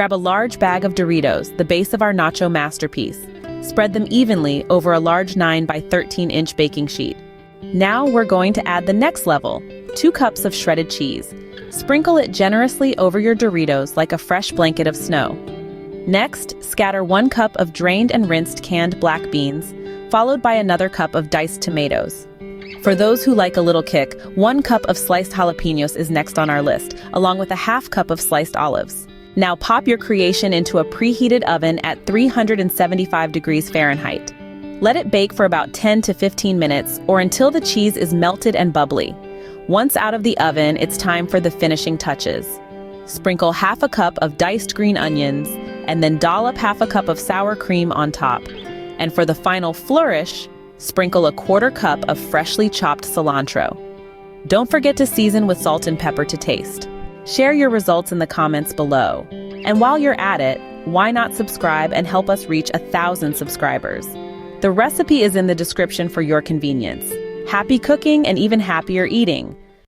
Grab a large bag of Doritos, the base of our nacho masterpiece. Spread them evenly over a large 9 by 13-inch baking sheet. Now we're going to add the next level, 2 cups of shredded cheese. Sprinkle it generously over your Doritos like a fresh blanket of snow. Next, scatter 1 cup of drained and rinsed canned black beans, followed by another cup of diced tomatoes. For those who like a little kick, 1 cup of sliced jalapenos is next on our list, along with a ½ cup of sliced olives. Now pop your creation into a preheated oven at 375 degrees Fahrenheit. Let it bake for about 10 to 15 minutes or until the cheese is melted and bubbly. Once out of the oven, it's time for the finishing touches. Sprinkle ½ cup of diced green onions and then dollop ½ cup of sour cream on top. And for the final flourish, sprinkle a ¼ cup of freshly chopped cilantro. Don't forget to season with salt and pepper to taste. Share your results in the comments below. And while you're at it, why not subscribe and help us reach 1,000 subscribers? The recipe is in the description for your convenience. Happy cooking and even happier eating!